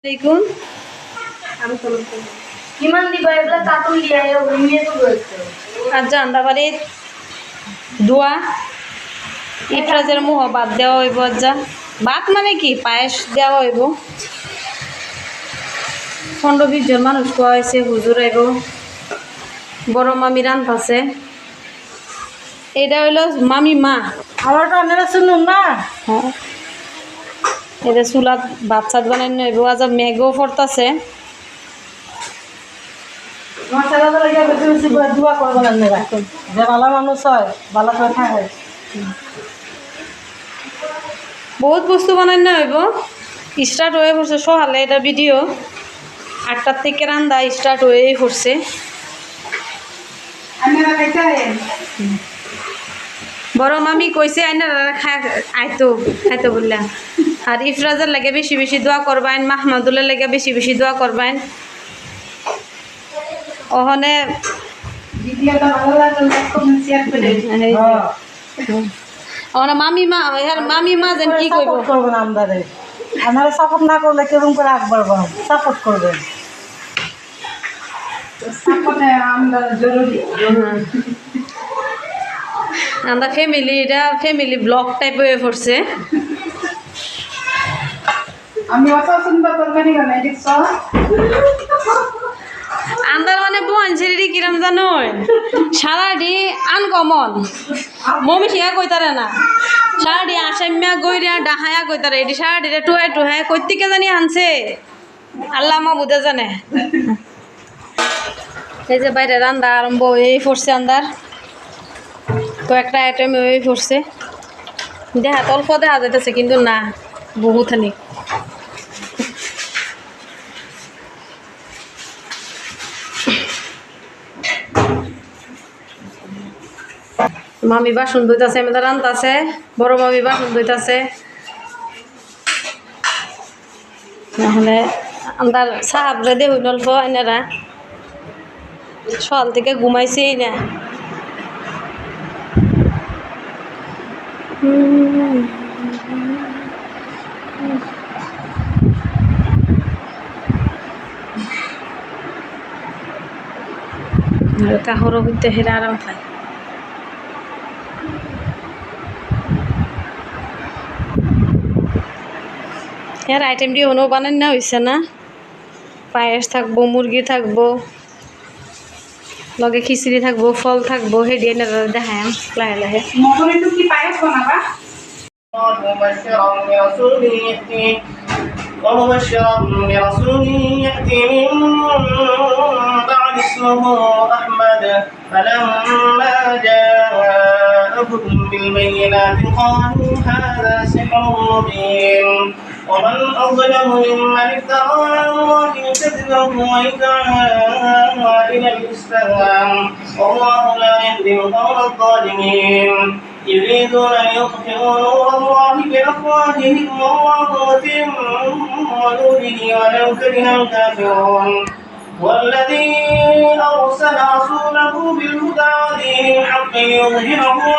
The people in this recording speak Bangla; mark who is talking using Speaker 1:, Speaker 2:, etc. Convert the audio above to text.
Speaker 1: দেখুন
Speaker 2: কিমান দিবা এইবিলাক কাটুন দিয়া উইমেটো গৈছে
Speaker 1: আর জান্দাবাড়ি দোয়া ইফরাজের মুহ বাদ দেওয়া হইব যা ভাত মানে কি পায়েস দেওয়া হইব 15-20 জন মানুষ খাওয়াইছে হুজুর আইব বড় মামি রান্ধাছে এটা হইলো মামি মা
Speaker 2: আমার তো আপনারা শুনুন না
Speaker 1: হ্যাঁ এটা চুলাত ভাত চাত বানাই নইব আজ মেঘও পড়তাছে
Speaker 2: মশলা লাগিয়ে বেশি বেশি দোয়া করবেন আপনারা যে ভালো মানুষ হয় ভালো করে থাকে
Speaker 1: বহুত বস্তু বানাই হইব স্টার্ট হয়ে পড়ছে সকালে এটা ভিডিও 8টার থেকে রান্না স্টার্ট হয়েই পড়ছে বড় মামি কইছে আইনারা আইতো খাইতো বললাম আর ইফরাজের লাগে বেশি বেশি দোয়া করবেন মাহমুদুলের লাগে বেশি বেশি দোয়া করবেন ওখানে মামি মা মামি মা যেন কি কইব
Speaker 2: করবেন আপনারা সাপোর্ট না করলে কেমন করে আগ বাড়বেন সাপোর্ট করবেন
Speaker 1: আমরা ফ্যামিলি এটা ফ্যামিলি ব্লগ টাইপ হয়ে পড়ছে
Speaker 2: আমি অত সুন্দর তরকারি বানাই দেখছ
Speaker 1: আন্দার মানে বোন ছেড়ে কিরম জানো সারাডি আনকমন মমি শিখা কইতারে না সারাডি আসামিয়া গইরা ডাহায়া কইতারে এটি সারাডিরে টুহে টুহে কইতিকে জানি আনছে আল্লাহ মা বুঝে জানে এই যে বাইরে রান্না আরম্ভ হয়েই পড়ছে আন্দার কয়েকটা আইটেম হয়েই পড়ছে দেখা অল্প দেখা যাইতেছে কিন্তু না বহুখানি মামি বাসন ধুইতাছে মেয়েদের রান্তাছে বড় মামি বাসন ধুইতাছে নাহলে আমার সাহাব রেদে হইল অল্প এনারা সকাল থেকে ঘুমাইছেই না কাহরও হইতে হেরা আরাম পায় এর আইটেম দিয়ে অন্য বানান না হয়েছে না পায়েস থাকবো মুরগি থাকবো লগে খিচুড়ি থাকবো ফল থাকবো সেই দিয়ে দেখায় লাহে লাহে
Speaker 2: কি পায়েস বানাবা ومبشرا برسول يأتي من بعد اسمه أحمد فلما جاءهم بالبينات قالوا هذا سحر مبين ومن أظلم ممن افترى على الله كذبا ويدعى إلى الإسلام والله لا يهدي القوم الظالمين يريدون أن يطفئوا نور الله بأفواههم والله متم نوره ولو كره الكافرون والذي أرسل رسوله بالهدى ودين الحق ليظهره